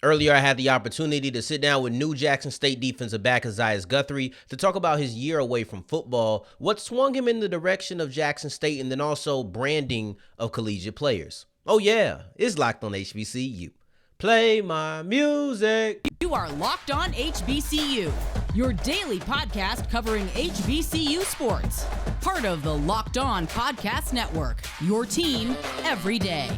Earlier, I had the opportunity to sit down with new Jackson State defensive back Esaias Guthrie to talk about his year away from football, what swung him in the direction of Jackson State, and then also branding of collegiate players. Oh yeah, it's Locked on HBCU. Play my music. You are Locked on HBCU, your daily podcast covering HBCU sports. Part of the Locked On Podcast Network, your team every day.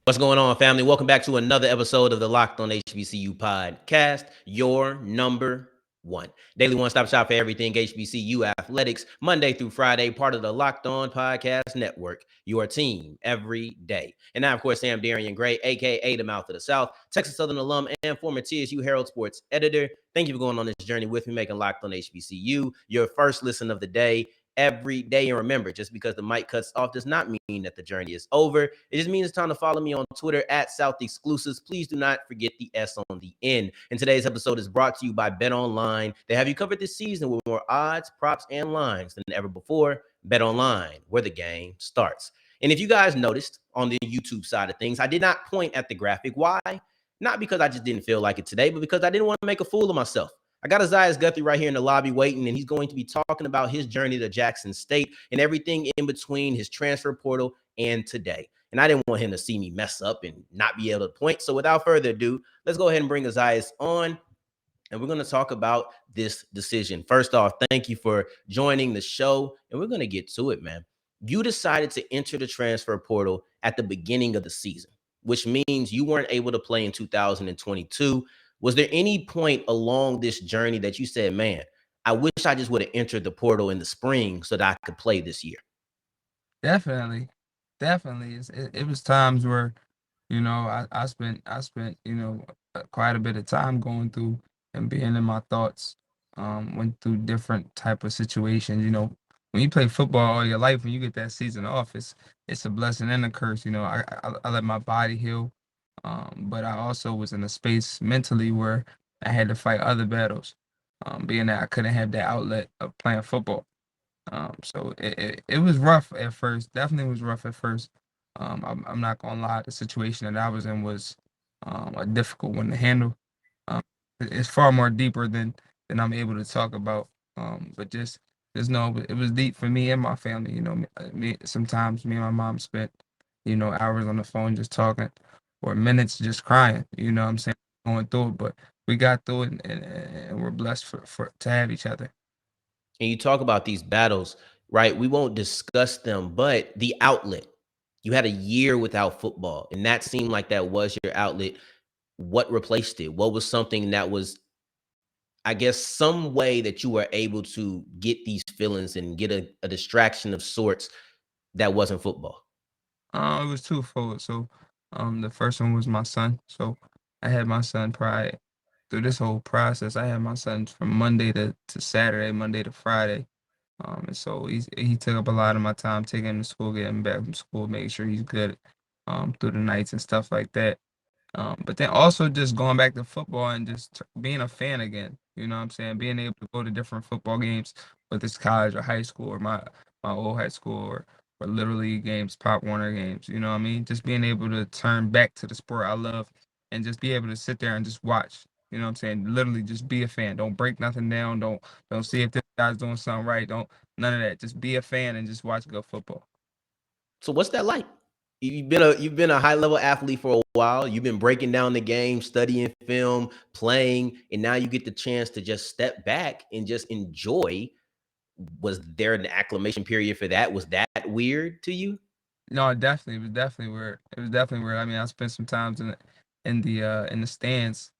What's going on, family? Welcome back to another episode of the Locked on HBCU podcast, your number one daily one-stop shop for everything HBCU athletics, Monday through Friday, part of the Locked On Podcast Network, your team every day. And now, of course, Sam Darian Gray, aka the Mouth of the South, Texas Southern alum and former TSU Herald Sports editor. Thank you for going on this journey with me, making Locked on HBCU your first listen of the day every day. And remember, just because the mic cuts off does not mean that the journey is over. It just means it's time to follow me on Twitter at South Exclusives. Please do not forget the S on the end. And today's episode is brought to you by BetOnline. They have you covered this season with more odds, props, and lines than ever before. BetOnline, where the game starts. And if you guys noticed on the YouTube side of things, I did not point at the graphic. Why? Not because I just didn't feel like it today, but because I didn't want to make a fool of myself. I got Esaias Guthrie right here in the lobby waiting, and he's going to be talking about his journey to Jackson State and everything in between his transfer portal and today. And I didn't want him to see me mess up and not be able to point. So without further ado, let's go ahead and bring Esaias on, and we're going to talk about this decision. First off, thank you for joining the show, and we're going to get to it, man. You decided to enter the transfer portal at the beginning of the season, which means you weren't able to play in 2022. Was there any point along this journey that you said, man, I wish I just would have entered the portal in the spring so that I could play this year? Definitely. It was times where, I spent, quite a bit of time going through and being in my thoughts. Went through different type of situations. When you play football all your life, when you get that season off, it's a blessing and a curse. I let my body heal, but I also was in a space mentally where I had to fight other battles, being that I couldn't have that outlet of playing football. So it was rough at first. Definitely was rough at first. I'm not gonna lie. The situation that I was in was a difficult one to handle. Um, it's far more deeper than I'm able to talk about. But just know it was deep for me and my family. Sometimes me and my mom spent hours on the phone just talking, or minutes just crying. You know what I'm saying, going through it. But we got through it, and we're blessed for to have each other. And you talk about these battles, right? We won't discuss them, but the outlet, you had a year without football, and that seemed like that was your outlet. What replaced it? What was something that was, I guess, some way that you were able to get these feelings and get a distraction of sorts that wasn't football? It was twofold. So, the first one was my son. So, I had my son prior through this whole process. I had my son from Monday to Saturday, Monday to Friday. And so he took up a lot of my time, taking him to school, getting him back from school, making sure he's good, through the nights and stuff like that. But then also just going back to football and just being a fan again. You know what I'm saying? Being able to go to different football games, whether it's college or high school or my old high school or Little League games, Pop Warner games. You know what I mean? Just being able to turn back to the sport I love and just be able to sit there and just watch. You know what I'm saying? Literally just be a fan. Don't break nothing down. Don't see if this guy's doing something right. Don't none of that. Just be a fan and just watch good football. So what's that like? You've been a high level athlete for a while. You've been breaking down the game, studying film, playing, and now you get the chance to just step back and just enjoy. Was there an acclimation period for that? Was that weird to you? No, it was definitely weird. It was definitely weird. I mean, I spent some times in the stands.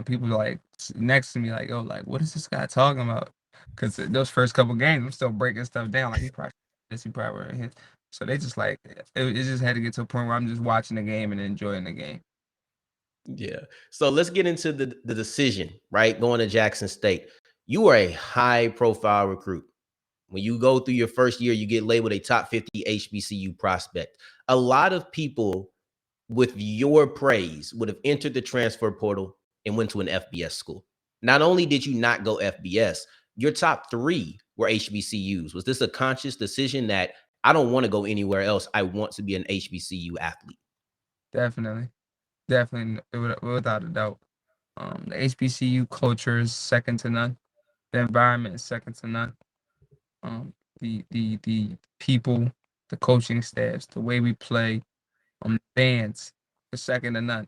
People like next to me, like, oh, like, what is this guy talking about? Because those first couple games, I'm still breaking stuff down. Like, he probably this, he probably hit. So they just like it just had to get to a point where I'm just watching the game and enjoying the game. Yeah. So let's get into the decision, right? Going to Jackson State. You are a high profile recruit. When you go through your first year, you get labeled a top 50 HBCU prospect. A lot of people with your praise would have entered the transfer portal and went to an FBS school. Not only did you not go FBS, your top 3 were HBCUs. Was this a conscious decision that I don't want to go anywhere else? I want to be an HBCU athlete? Definitely, definitely, without a doubt. The HBCU culture is second to none. The environment is second to none. The people, the coaching staffs, the way we play, bands is second to none.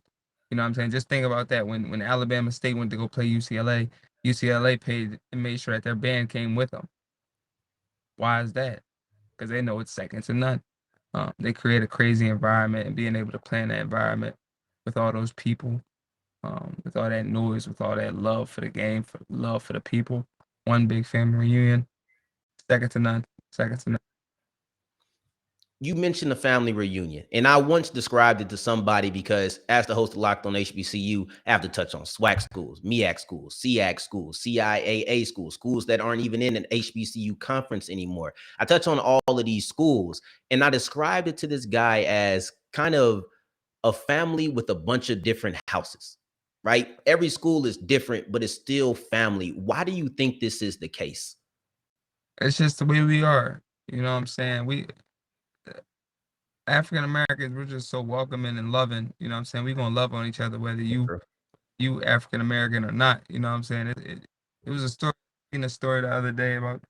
You know what I'm saying? Just think about that. When Alabama State went to go play UCLA, UCLA paid and made sure that their band came with them. Why is that? Because they know it's second to none. They create a crazy environment, and being able to play in that environment with all those people, with all that noise, with all that love for the game, for love for the people, one big family reunion, second to none. Second to none. You mentioned the family reunion, and I once described it to somebody because as the host of Locked On HBCU, I have to touch on SWAC schools, MEAC schools, SEAC schools, CIAA schools, schools that aren't even in an HBCU conference anymore. I touch on all of these schools, and I described it to this guy as kind of a family with a bunch of different houses, right? Every school is different, but it's still family. Why do you think this is the case? It's just the way we are. You know what I'm saying? We African Americans, we're just so welcoming and loving. You know what I'm saying? We're gonna love on each other whether you African American or not. You know what I'm saying? It was a story. In a story the other day about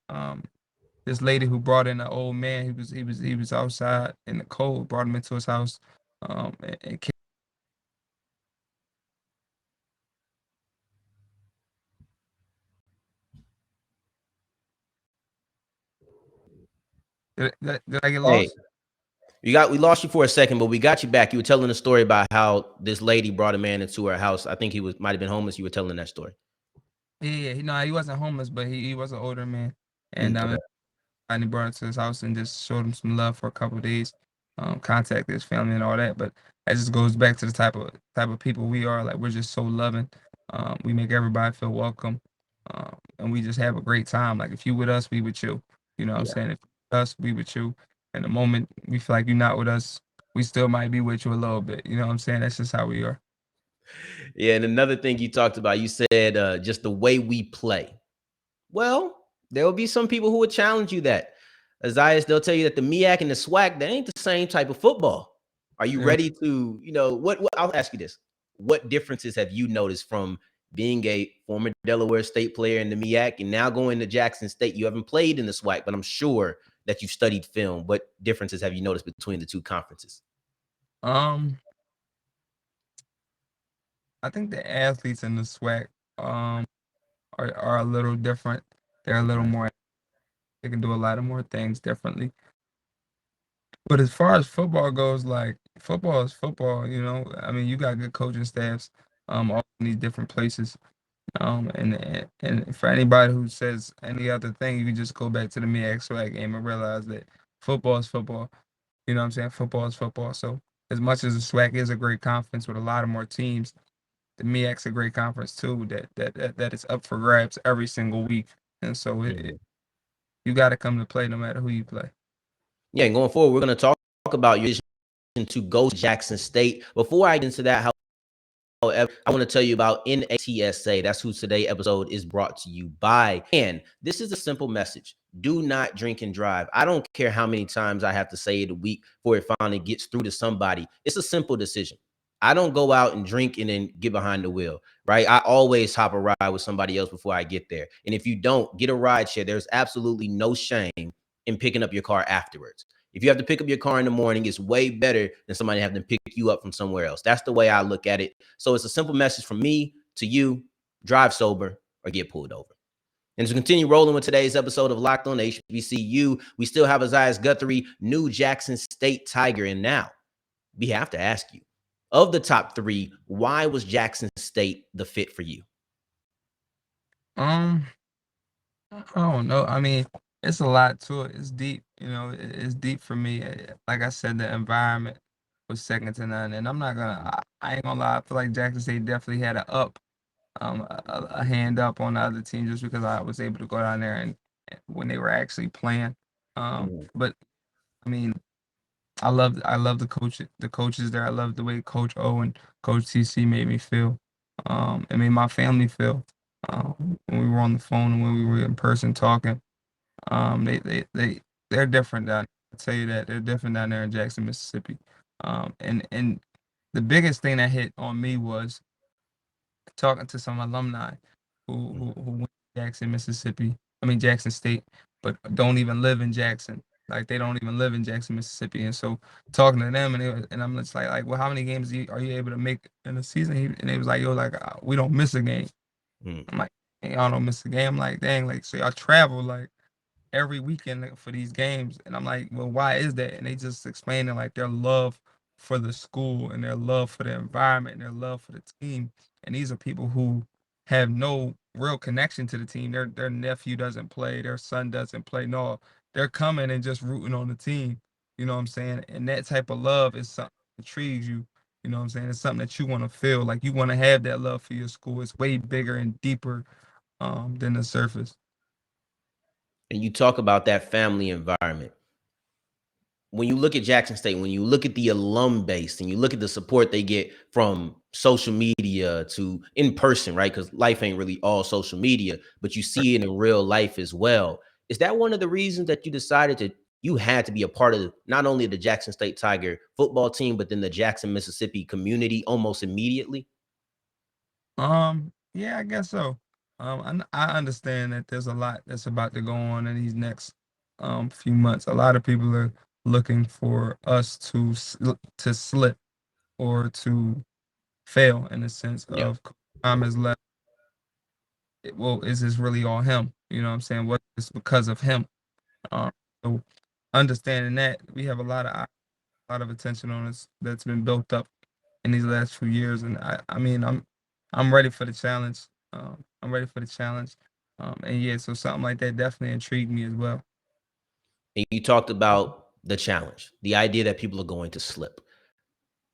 this lady who brought in an old man. He was outside in the cold. Brought him into his house. And did I get Hey, lost? we lost you for a second, but we got you back. You were telling a story about how this lady brought a man into her house. I think he might have been homeless. You were telling that story. Yeah. No, he wasn't homeless, but he was an older man, and Okay. and he brought him to his house and just showed him some love for a couple of days, contacted his family and all that. But that just goes back to the type of people we are. Like, we're just so loving. We make everybody feel welcome, and we just have a great time. Like, if you with us, we with you. You know what I'm Yeah. saying? If you with us, we with you. And the moment we feel like you're not with us, we still might be with you a little bit. You know what I'm saying? That's just how we are. Yeah. And another thing you talked about, you said just the way we play. Well, there will be some people who would challenge you that. Esaias, they'll tell you that the MEAC and the SWAC, that ain't the same type of football. Are you Yeah. ready to, what I'll ask you this. What differences have you noticed from being a former Delaware State player in the MEAC and now going to Jackson State? You haven't played in the SWAC, but I'm sure that you've studied film. What differences have you noticed between the two conferences? Um, I think the athletes in the SWAC are a little different. They're a little more. They can do a lot of more things differently. But as far as football goes, like, football is football. You know, I mean, you got good coaching staffs, all in these different places. And for anybody who says any other thing, you can just go back to the MEAC SWAC game and realize that football is football. You know what I'm saying? Football is football. So as much as the SWAC is a great conference with a lot of more teams, the MEAC's a great conference too. That is up for grabs every single week. And so you got to come to play no matter who you play. Yeah, and going forward, we're going to talk about your decision to go to Jackson State. Before I get into that, however, I want to tell you about NHTSA. That's who today's episode is brought to you by. And this is a simple message. Do not drink and drive. I don't care how many times I have to say it a week before it finally gets through to somebody. It's a simple decision. I don't go out and drink and then get behind the wheel, right? I always hop a ride with somebody else before I get there. And if you don't, get a ride share. There's absolutely no shame in picking up your car afterwards. If you have to pick up your car in the morning, it's way better than somebody having to pick you up from somewhere else. That's the way I look at it. So it's a simple message from me to you: drive sober or get pulled over. And to continue rolling with today's episode of Locked On HBCU, we still have Esaias Guthrie, new Jackson State Tiger. And now we have to ask you, of the top 3, why was Jackson State the fit for you? I don't know. I mean, it's a lot to it. It's deep. You know, it's deep for me. Like I said, the environment was second to none. And I'm not gonna. I ain't gonna lie. I feel like Jackson State definitely had a hand up on the other team just because I was able to go down there and when they were actually playing. But I mean, I love the coaches there. I love the way Coach O and Coach TC made me feel. It made my family feel when we were on the phone and when we were in person talking. They're different down. I tell you that they're different down there in Jackson, Mississippi. And the biggest thing that hit on me was talking to some alumni who went to Jackson, Mississippi. I mean Jackson State, but don't even live in Jackson. Like they don't even live in Jackson, Mississippi. And so talking to them, and I'm just like, well, how many games are you able to make in a season? And they was like, yo, like we don't miss a game. Mm. I'm like, hey, y'all don't miss a game. I'm like, dang, like so y'all travel like every weekend for these games. And I'm like, well, why is that? And they just explaining like their love for the school and their love for the environment and their love for the team. And these are people who have no real connection to the team. Their nephew doesn't play, their son doesn't play. No, they're coming and just rooting on the team. You know what I'm saying? And that type of love is something that intrigues you. You know what I'm saying? It's something that you want to feel. Like you want to have that love for your school. It's way bigger and deeper than the surface. And you talk about that family environment. When you look at Jackson State, when you look at the alum base and you look at the support they get from social media to in person, right? Because life ain't really all social media, but you see it in real life as well. Is that one of the reasons that you decided to, you had to be a part of not only the Jackson State Tiger football team, but then the Jackson, Mississippi community almost immediately? Yeah, I guess so. I understand that there's a lot that's about to go on in these next few months. A lot of people are looking for us to slip or to fail in the sense Yeah. of time has left. Well, is this really all him? You know what I'm saying? What is because of him? Um, so understanding that we have a lot of attention on us that's been built up in these last few years, and I mean I'm ready for the challenge. I'm ready for the challenge, and yeah, so something like that definitely intrigued me as well. And you talked about the challenge, the idea that people are going to slip.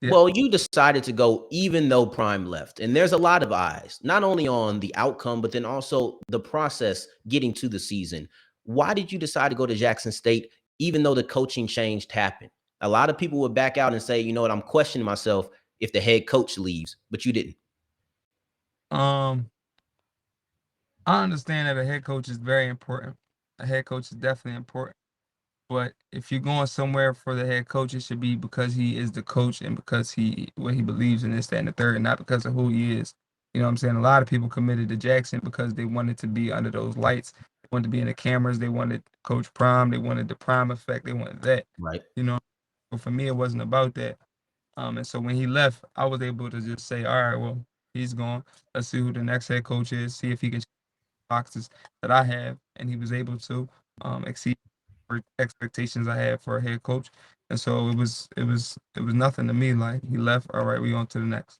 Yeah. Well, you decided to go even though Prime left. And there's a lot of eyes, not only on the outcome, but then also the process getting to the season. Why did you decide to go to Jackson State, even though the coaching change happened? A lot of people would back out and say, you know what, I'm questioning myself if the head coach leaves, but you didn't. Um, I understand that a head coach is very important. A head coach is definitely important. But if you're going somewhere for the head coach, it should be because he is the coach and because what he believes in this, that, and the third, not because of who he is. You know what I'm saying? A lot of people committed to Jackson because they wanted to be under those lights. They wanted to be in the cameras. They wanted Coach Prime. They wanted the Prime effect. They wanted that. Right. You know, but for me, it wasn't about that. And so when he left, I was able to just say, all right, well, he's gone. Let's see who the next head coach is. See if he can check boxes that I have, and he was able to exceed expectations I had for a head coach. And so it was nothing to me. Like he left, all right, we on to the next.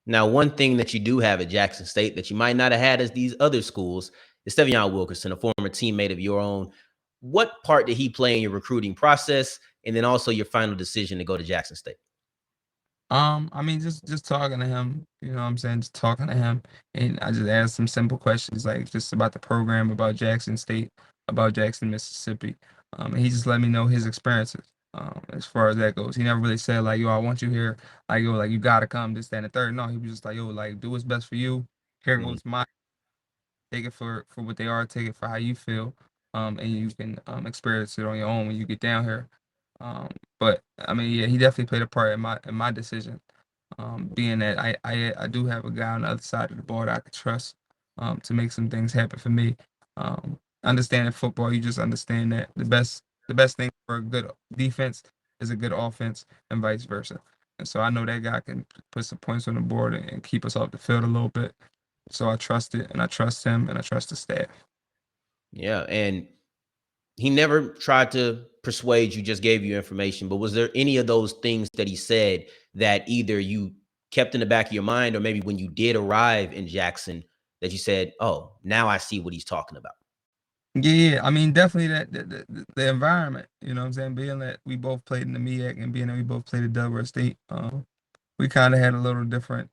Now, one thing that you do have at Jackson State that you might not have had as these other schools is Sy'veon Wilkerson, a former teammate of your own. What part did he play in your recruiting process, and then also your final decision to go to Jackson State? I mean, just talking to him, you know what I'm saying? Just talking to him. And I just asked some simple questions, like just about the program, about Jackson State, about Jackson, Mississippi. And he just let me know his experiences. As far as that goes. He never really said like, yo, I want you here, like, yo, like you gotta come, this, that, and the third. No, he was just like, yo, like do what's best for you. Here Mhm. goes my take it for what they are, take it for how you feel. And you can experience it on your own when you get down here. Um, but I mean, yeah, he definitely played a part in my decision. Being that I do have a guy on the other side of the ball that I could trust to make some things happen for me. Understanding football, you just understand that the best thing for a good defense is a good offense, and vice versa. And so I know that guy can put some points on the board and keep us off the field a little bit. So I trust it, and I trust him, and I trust the staff. Yeah, and he never tried to persuade you, just gave you information. But was there any of those things that he said that either you kept in the back of your mind, or maybe when you did arrive in Jackson, that you said, "Oh, now I see what he's talking about"? Yeah, I mean, definitely that the environment. You know what I'm saying? Being that we both played in the MEAC and being that we both played at Delaware State, we kind of had a little different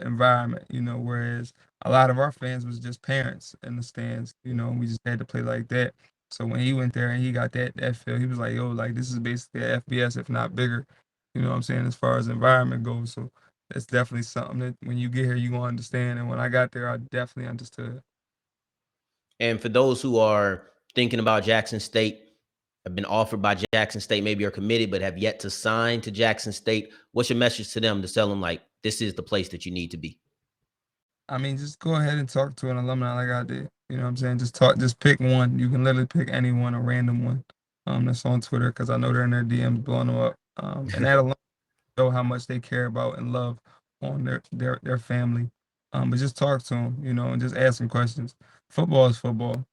environment, whereas a lot of our fans was just parents in the stands, and we just had to play like that. So when he went there and he got that feel, he was like, yo, like this is basically a FBS, if not bigger, you know what I'm saying, as far as environment goes. So it's definitely something that when you get here, you gonna understand. And when I got there, I definitely understood. And for those who are thinking about Jackson State, have been offered by Jackson State, maybe are committed, but have yet to sign to Jackson State, what's your message to them to tell them, like, this is the place that you need to be? I mean, just go ahead and talk to an alumni like I did. You know what I'm saying? Just pick one. You can literally pick anyone, a random one. That's on Twitter because I know they're in their DMs blowing them up. And that alone show how much they care about and love on their family. But just talk to them, and just ask them questions. Football is football.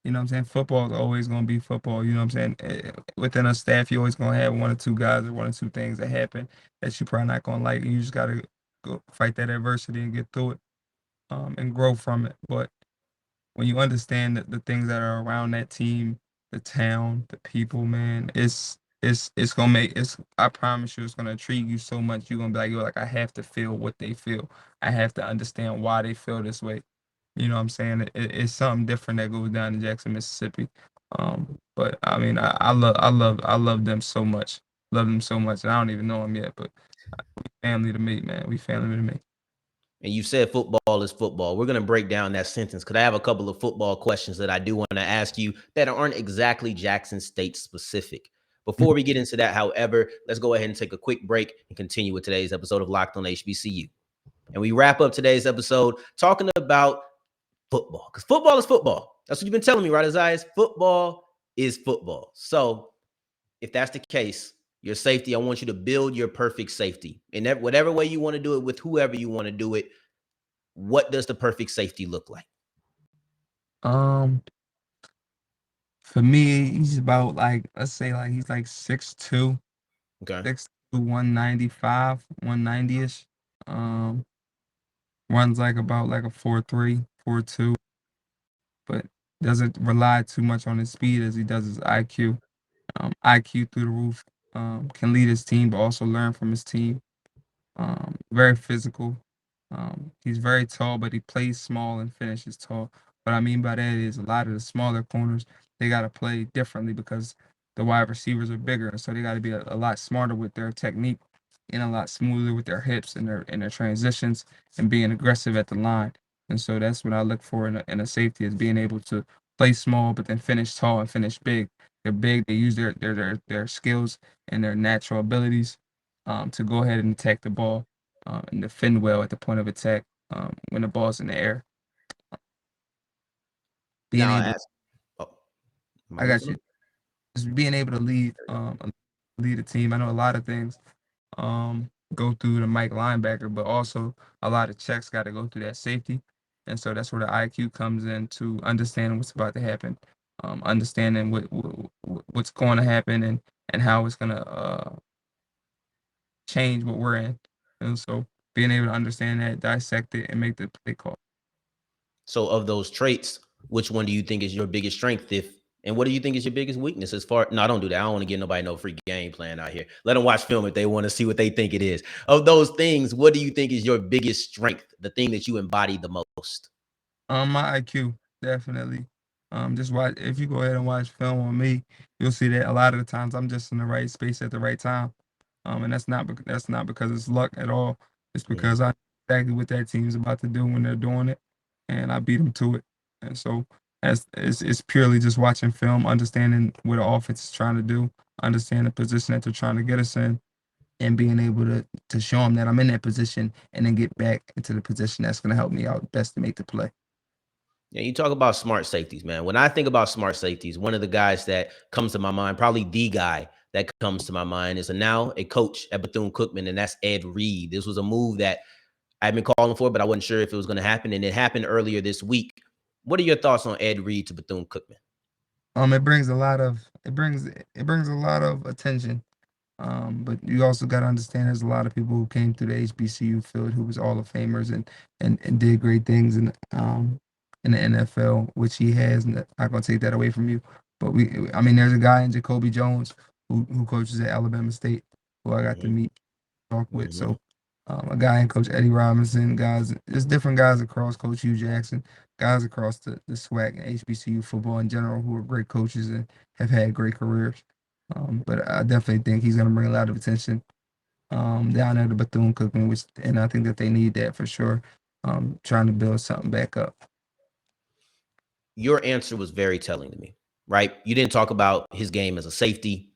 You know what I'm saying? Football is always going to be football. You know what I'm saying? Within a staff, you're always going to have one or two guys or one or two things that happen that you're probably not going to like. And you just got to go fight that adversity and get through it, and grow from it. But when you understand the things that are around that team, the town, the people, man, it's gonna make it's I promise you it's gonna intrigue you so much. You're gonna be like, yo, like I have to feel what they feel. I have to understand why they feel this way. You know what I'm saying? It's something different that goes down in Jackson, Mississippi. But I mean, I love them so much. Love them so much. And I don't even know them yet, but we family to me, man. We family to me. And you said football is football. We're going to break down that sentence because I have a couple of football questions that I do want to ask you that aren't exactly Jackson State specific. Before we get into that, however, let's go ahead and take a quick break and continue with today's episode of Locked on HBCU. And we wrap up today's episode talking about football because football is football. That's what you've been telling me, right, Esaias? Football is football. So if that's the case, your safety, I want you to build your perfect safety. In whatever way you want to do it with whoever you want to do it, what does the perfect safety look like? Um, for me, he's about like let's say like he's like 6'2", Okay. 6'2", 195, 190-ish. Um, runs like about like a 4'3", 4'2", but doesn't rely too much on his speed as he does his IQ. IQ through the roof. Can lead his team, but also learn from his team. Very physical. He's very tall, but he plays small and finishes tall. What I mean by that is a lot of the smaller corners, they got to play differently because the wide receivers are bigger, and so they got to be a lot smarter with their technique and a lot smoother with their hips and their transitions and being aggressive at the line. And so that's what I look for in a safety is being able to play small but then finish tall and finish big. They're big. They use their skills and their natural abilities to go ahead and attack the ball and defend well at the point of attack when the ball's in the air. Being Now, able, oh, am I I got losing them? you. Just being able to lead a team. I know a lot of things go through the Mike linebacker, but also a lot of checks got to go through that safety, and so that's where the IQ comes in to understanding what's about to happen, understanding what's going to happen and how it's going to change what we're in, and so being able to understand that, dissect it, and make the play call. So, of those traits, which one do you think is your biggest strength? And what do you think is your biggest weakness? As far no, don't do that. I don't want to give nobody no free game plan out here. Let them watch film if they want to see what they think it is. Of those things, what do you think is your biggest strength? The thing that you embody the most? My IQ, definitely. Just watch. If you go ahead and watch film on me, you'll see that a lot of the times I'm just in the right space at the right time. And that's not because it's luck at all. It's Mhm. because I know exactly what that team's about to do when they're doing it, and I beat them to it. And so it's purely just watching film, understanding what the offense is trying to do, understand the position that they're trying to get us in, and being able to show them that I'm in that position, and then get back into the position that's going to help me out best to make the play. Yeah, you talk about smart safeties, man. When I think about smart safeties, one of the guys that comes to my mind, probably the guy that comes to my mind, is now a coach at Bethune-Cookman, and that's Ed Reed. This was a move that I've been calling for, but I wasn't sure if it was going to happen, and it happened earlier this week. What are your thoughts on Ed Reed to Bethune-Cookman? It brings a lot of attention. But you also got to understand there's a lot of people who came through the HBCU field who was Hall of Famers and did great things in the NFL, which he has. And I'm not gonna take that away from you. But I mean, there's a guy in Jacoby Jones who coaches at Alabama State who I got to Mhm, meet, talk with. mhm. So a guy in Coach Eddie Robinson, guys, there's different guys across Coach Hugh Jackson, guys across the SWAC and HBCU football in general who are great coaches and have had great careers. But I definitely think he's going to bring a lot of attention down at the Bethune-Cookman, and I think that they need that for sure. Trying to build something back up. Your answer was very telling to me, right? You didn't talk about his game as a safety.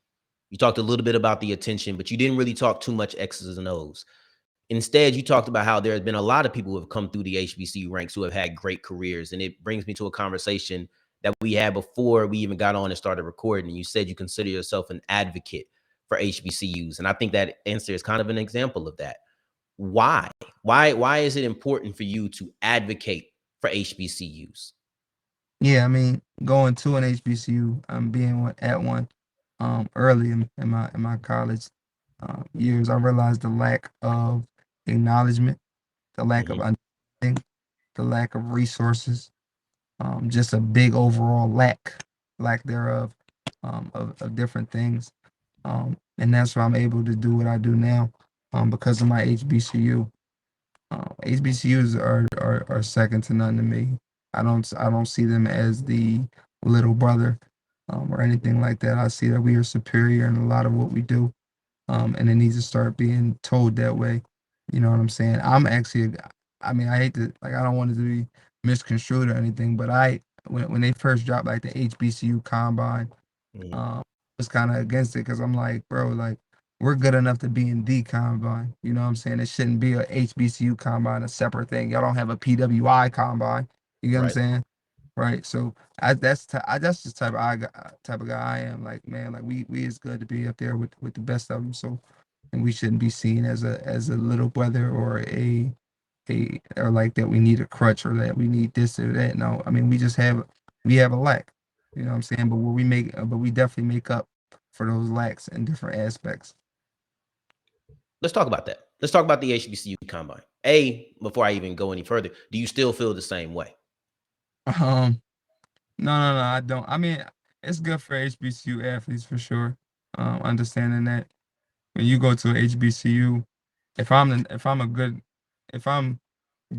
You talked a little bit about the attention, but you didn't really talk too much X's and O's. Instead, you talked about how there has been a lot of people who have come through the HBCU ranks who have had great careers. And it brings me to a conversation that we had before we even got on and started recording. And you said you consider yourself an advocate for HBCUs. And I think that answer is kind of an example of that. Why? Why is it important for you to advocate for HBCUs? Yeah, I mean, going to an HBCU, being at one, early in my college years, I realized the lack of acknowledgement, the lack of Mhm. understanding, the lack of resources, just a big overall lack thereof, of different things. And that's why I'm able to do what I do now, because of my HBCU. HBCUs are second to none to me. I don't see them as the little brother, or anything like that. I see that we are superior in a lot of what we do, and it needs to start being told that way. You know what I'm saying? I mean, I hate to, like, I don't want it to be misconstrued or anything, but when they first dropped like the HBCU combine, Mhm. um, was kind of against it because I'm like, bro, like, we're good enough to be in the combine. You know what I'm saying? It shouldn't be a HBCU combine, a separate thing. Y'all don't have a PWI combine. You get what I'm Right. saying? Right. So that's just type of guy I am. Like, man, like, we is good to be up there with the best of them. So, and we shouldn't be seen as a little brother, or or like that we need a crutch, or that we need this or that. No, I mean, we have a lack. You know what I'm saying? But we definitely make up for those lacks in different aspects. Let's talk about that. Let's talk about the HBCU combine. Before I even go any further, do you still feel the same way? Um, no, I don't. I mean, it's good for HBCU athletes for sure. Understanding that when you go to a HBCU, if I'm a good if I'm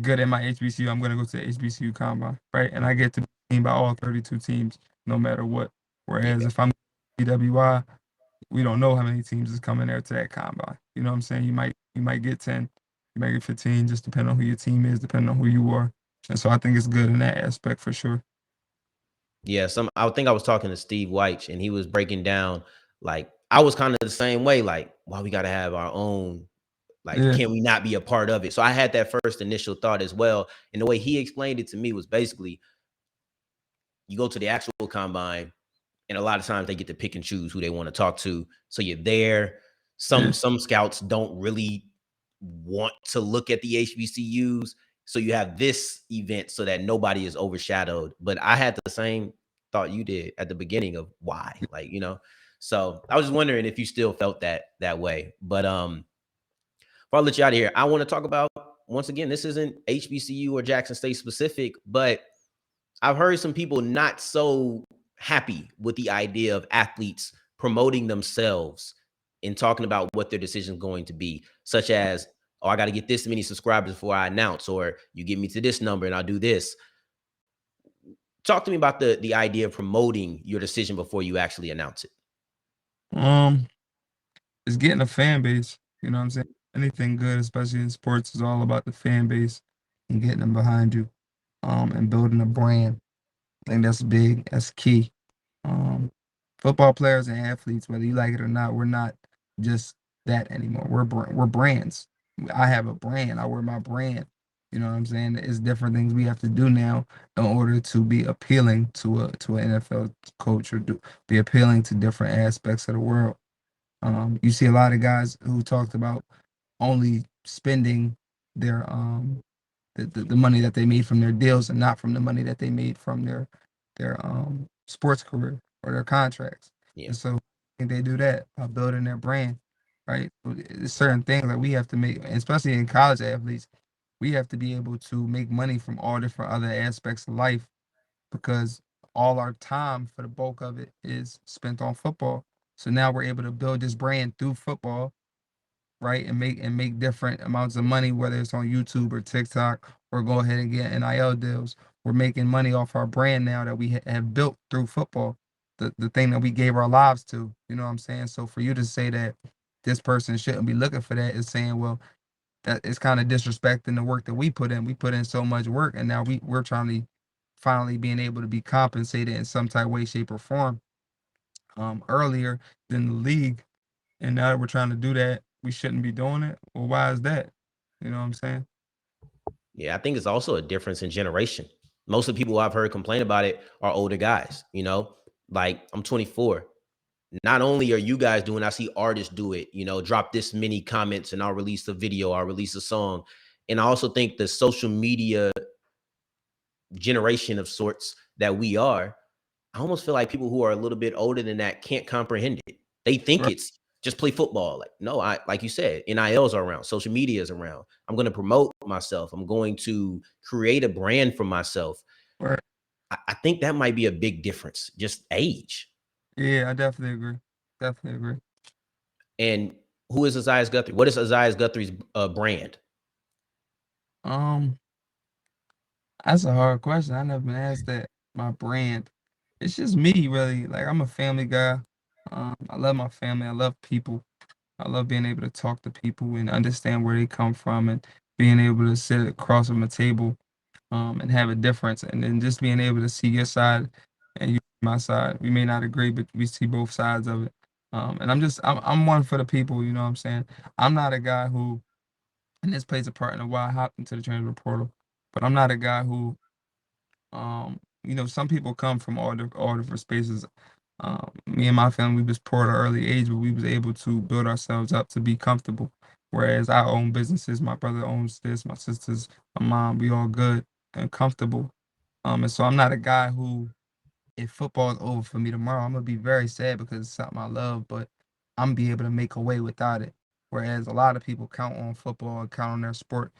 good at my HBCU, I'm gonna go to the HBCU combine, right? And I get to be seen by all 32 teams, no matter what. Yeah. Whereas if I'm PWI, we don't know how many teams is coming there to that combine. You know what I'm saying? You might get 10, you might get 15, just depending on who your team is, depending on who you are. And so I think it's good in that aspect for sure. Yeah, I think I was talking to Steve White and he was breaking down, like, I was kind of the same way, like, why we gotta have our own, like, Yeah. can we not be a part of it? So I had that first initial thought as well. And the way he explained it to me was basically you go to the actual combine, and a lot of times they get to pick and choose who they want to talk to. So you're there. Yeah. Some scouts don't really want to look at the HBCUs. So you have this event so that nobody is overshadowed. But I had the same thought you did at the beginning of why, like, you know. So I was just wondering if you still felt that way. But before I let you out of here, I want to talk about, once again, this isn't HBCU or Jackson State specific, but I've heard some people not so happy with the idea of athletes promoting themselves and talking about what their decision is going to be, such as, oh, I got to get this many subscribers before I announce, or you get me to this number and I'll do this. Talk to me about the idea of promoting your decision before you actually announce it. Um, it's getting a fan base. You know what I'm saying? Anything good, especially in sports, is all about the fan base and getting them behind you. And building a brand. I think that's big. That's key. Um, Football players and athletes, whether you like it or not, we're not just that anymore. We're brands. I have a brand. I wear my brand. You know what I'm saying? It's different things we have to do now in order to be appealing to an NFL coach, or be appealing to different aspects of the world. You see a lot of guys who talked about only spending their the money that they made from their deals, and not from the money that they made from their sports career or their contracts. Yeah. And so I think they do that by building their brand, right? There's certain things that we have to make, especially in college athletes, we have to be able to make money from all different other aspects of life, because all our time, for the bulk of it, is spent on football. So now we're able to build this brand through football, right? And make different amounts of money, whether it's on YouTube or TikTok, or go ahead and get NIL deals. We're making money off our brand now that we have built through football, the thing that we gave our lives to. You know what I'm saying? So for you to say that this person shouldn't be looking for that is saying, well, that it's kind of disrespecting the work that we put in. We put in so much work, and now we're trying to finally being able to be compensated in some type way, shape, or form earlier than the league. And now that we're trying to do that, we shouldn't be doing it. Well, why is that? You know what I'm saying? Yeah, I think it's also a difference in generation. Most of the people I've heard complain about it are older guys, you know, like I'm 24. Not only are you guys doing, I see artists do it, you know, drop this many comments and I'll release a video, I'll release a song. And I also think the social media generation of sorts that we are, I almost feel like people who are a little bit older than that can't comprehend it. They think Right. it's just play football. Like, no, like you said, NILs are around, social media is around. I'm going to promote myself. I'm going to create a brand for myself. Right. I think that might be a big difference, just age. Yeah, I definitely agree. Definitely agree. And who is Esaias Guthrie? What is Esaias Guthrie's brand? Um, that's a hard question. I never been asked that. My brand. It's just me, really. Like I'm a family guy. I love my family. I love people. I love being able to talk to people and understand where they come from and being able to sit across from a table and have a difference and then just being able to see your side and you my side. We may not agree, but we see both sides of it. And I'm one for the people, you know what I'm saying? I'm not a guy who, and this plays a part in why I hopped into the transfer portal, but I'm not a guy who some people come from all different spaces. Me and my family, we was poor at an early age, but we was able to build ourselves up to be comfortable. Whereas I own businesses, my brother owns this, my sisters, my mom, we all good and comfortable. And so I'm not a guy who, if football is over for me tomorrow, I'm gonna be very sad because it's something I love, but I'm gonna be able to make a way without it. Whereas a lot of people count on football and count on their sport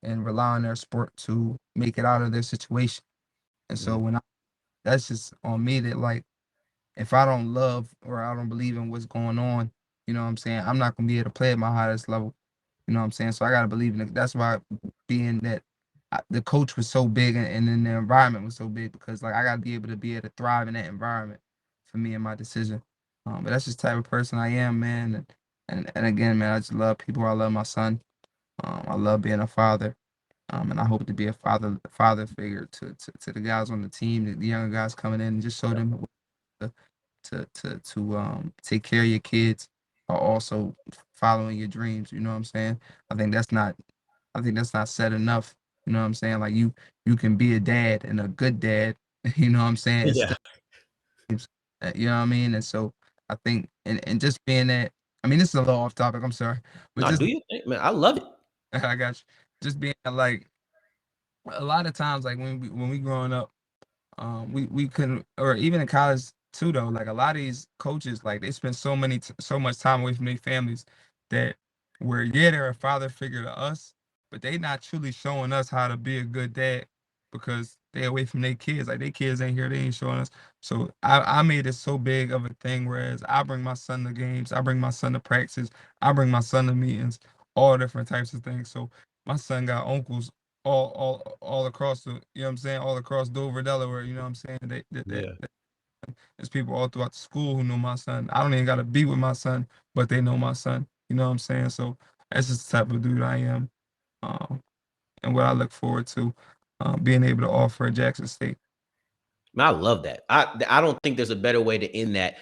and rely on their sport to make it out of their situation. And so Mm. that's just on me that like if I don't love or I don't believe in what's going on, you know what I'm saying, I'm not gonna be able to play at my highest level. You know what I'm saying? So I gotta believe in it. That's why being that the coach was so big and then the environment was so big because like I gotta be able to thrive in that environment for me and my decision. But that's just the type of person I am, man. And again, man, I just love people. I love my son. I love being a father. And I hope to be a father figure to the guys on the team, the younger guys coming in, and just show them to take care of your kids, are also following your dreams. You know what I'm saying? I think that's not I think that's not said enough. You know what I'm saying? Like you can be a dad and a good dad. You know what I'm saying? And Yeah. still, you know what I mean? And so I think and just being that. I mean, this is a little off topic. I'm sorry, but No, just do you think, man? I love it. I got you. Just being like a lot of times, like when we growing up. We couldn't, or even in college too, though. Like a lot of these coaches, like they spend so much time away from their families that where yeah, they're a father figure to us, but they not truly showing us how to be a good dad because they away from their kids. Like their kids ain't here, they ain't showing us. So I made it so big of a thing. Whereas I bring my son to games, I bring my son to practice, I bring my son to meetings, all different types of things. So my son got uncles all across the, you know what I'm saying, all across Dover, Delaware, you know what I'm saying? Yeah. There's people all throughout the school who know my son. I don't even gotta be with my son, but they know my son. You know what I'm saying? So that's just the type of dude I am, um, and what I look forward to being able to offer at Jackson State. Man, I love that. I don't think there's a better way to end that.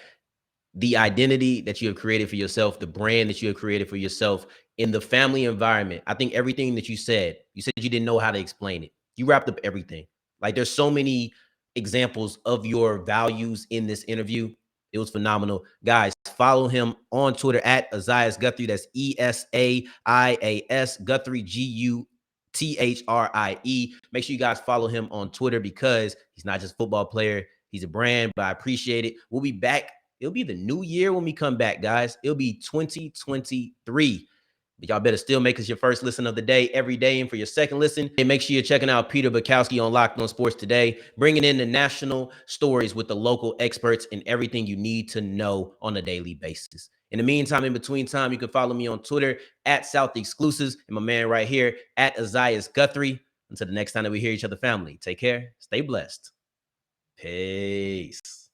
The identity that you have created for yourself, the brand that you have created for yourself in the family environment. I think everything that you said you didn't know how to explain it. You wrapped up everything. Like there's so many examples of your values in this interview. It was phenomenal. Guys, follow him on Twitter at Esaias Guthrie. That's ESAIAS Guthrie, Guthrie. Make sure you guys follow him on Twitter because he's not just a football player, he's a brand, but I appreciate it. We'll be back. It'll be the new year when we come back, guys. It'll be 2023. But y'all better still make us your first listen of the day every day. And for your second listen, and make sure you're checking out Peter Bukowski on Locked On Sports today, bringing in the national stories with the local experts and everything you need to know on a daily basis. In the meantime, in between time, you can follow me on Twitter at South Exclusives and my man right here at Esaias Guthrie. Until the next time that we hear each other, family, take care, stay blessed. Peace.